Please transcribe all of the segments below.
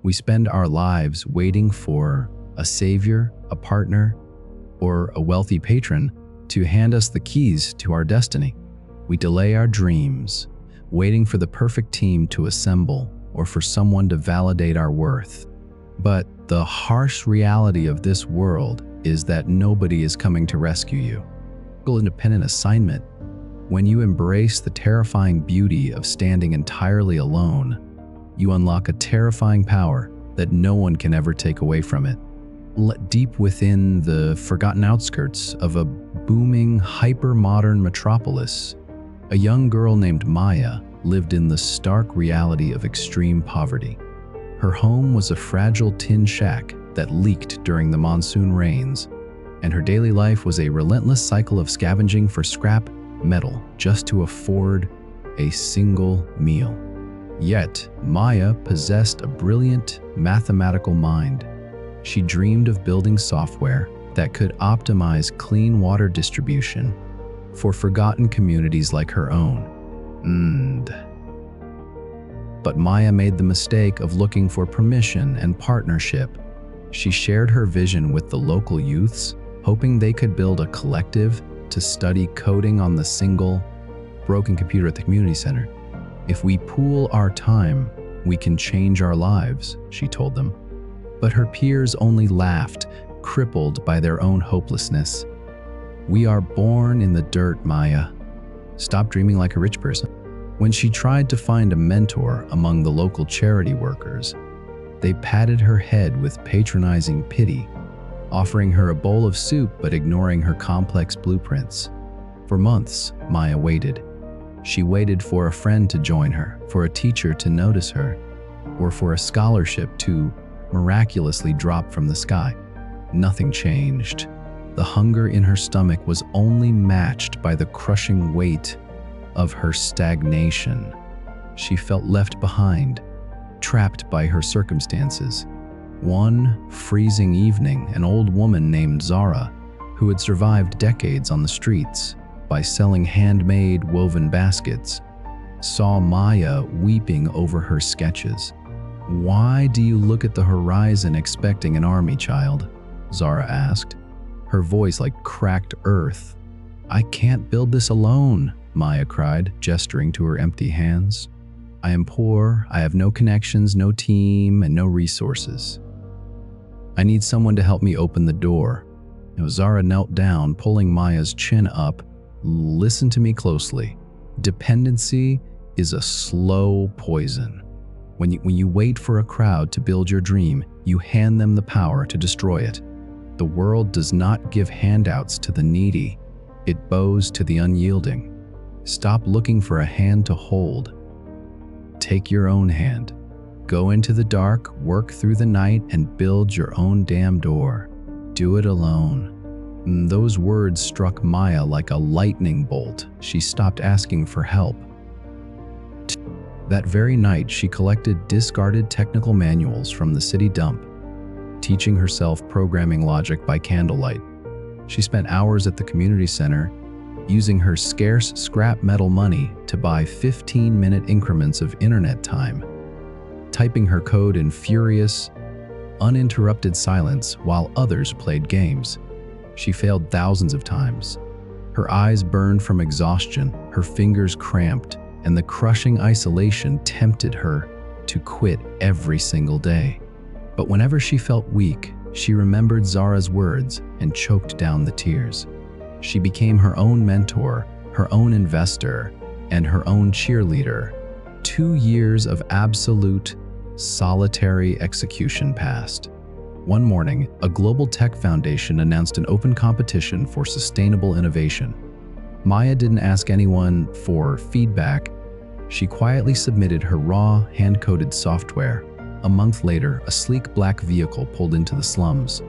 We spend our lives waiting for a savior, a partner, or a wealthy patron to hand us the keys to our destiny. We delay our dreams, waiting for the perfect team to assemble or for someone to validate our worth. But the harsh reality of this world is that nobody is coming to rescue you. Independent assignment. When you embrace the terrifying beauty of standing entirely alone, you unlock a terrifying power that no one can ever take away from it. Deep within the forgotten outskirts of a booming, hyper-modern metropolis, a young girl named Maya lived in the stark reality of extreme poverty. Her home was a fragile tin shack that leaked during the monsoon rains, and her daily life was a relentless cycle of scavenging for scrap metal just to afford a single meal. Yet, Maya possessed a brilliant mathematical mind. She dreamed of building software that could optimize clean water distribution for forgotten communities like her own. But Maya made the mistake of looking for permission and partnership. She shared her vision with the local youths, hoping they could build a collective to study coding on the single, broken computer at the community center. If we pool our time, we can change our lives, she told them. But her peers only laughed, crippled by their own hopelessness. We are born in the dirt, Maya. Stop dreaming like a rich person. When she tried to find a mentor among the local charity workers, they patted her head with patronizing pity, offering her a bowl of soup but ignoring her complex blueprints. For months, Maya waited. She waited for a friend to join her, for a teacher to notice her, or for a scholarship to miraculously drop from the sky. Nothing changed. The hunger in her stomach was only matched by the crushing weight of her stagnation. She felt left behind, trapped by her circumstances. One freezing evening, an old woman named Zara, who had survived decades on the streets by selling handmade woven baskets, saw Maya weeping over her sketches. "Why do you look at the horizon expecting an army, child?" Zara asked, her voice like cracked earth. "I can't build this alone," Maya cried, gesturing to her empty hands. "I am poor, I have no connections, no team, and no resources. I need someone to help me open the door." Zara knelt down, pulling Maya's chin up. "Listen to me closely. Dependency is a slow poison. When you wait for a crowd to build your dream, you hand them the power to destroy it. The world does not give handouts to the needy. It bows to the unyielding. Stop looking for a hand to hold. Take your own hand. Go into the dark, work through the night, and build your own damn door. Do it alone." Those words struck Maya like a lightning bolt. She stopped asking for help. That very night, she collected discarded technical manuals from the city dump, teaching herself programming logic by candlelight. She spent hours at the community center, using her scarce scrap metal money to buy 15-minute increments of internet time, typing her code in furious, uninterrupted silence while others played games. She failed thousands of times. Her eyes burned from exhaustion, her fingers cramped, and the crushing isolation tempted her to quit every single day. But whenever she felt weak, she remembered Zara's words and choked down the tears. She became her own mentor, her own investor, and her own cheerleader. 2 years of absolute, solitary execution passed. One morning, a global tech foundation announced an open competition for sustainable innovation. Maya didn't ask anyone for feedback. She quietly submitted her raw, hand-coded software. A month later, a sleek black vehicle pulled into the slums.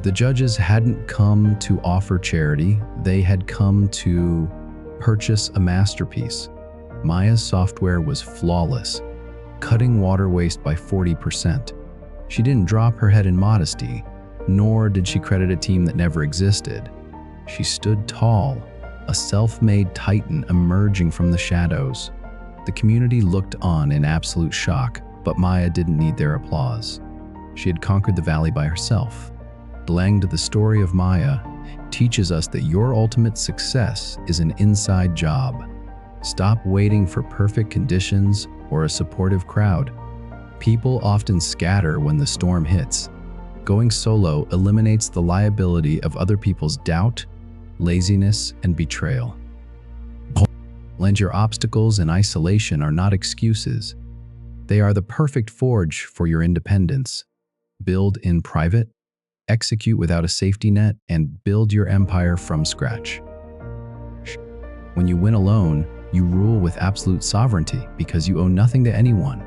The judges hadn't come to offer charity, they had come to purchase a masterpiece. Maya's software was flawless, cutting water waste by 40%. She didn't drop her head in modesty, nor did she credit a team that never existed. She stood tall, a self-made titan emerging from the shadows. The community looked on in absolute shock. But Maya didn't need their applause. She had conquered the valley by herself. Blenged, the story of Maya, teaches us that your ultimate success is an inside job. Stop waiting for perfect conditions or a supportive crowd. People often scatter when the storm hits. Going solo eliminates the liability of other people's doubt, laziness, and betrayal. Your obstacles and isolation are not excuses. They are the perfect forge for your independence. Build in private, execute without a safety net, and build your empire from scratch. When you win alone, you rule with absolute sovereignty because you owe nothing to anyone.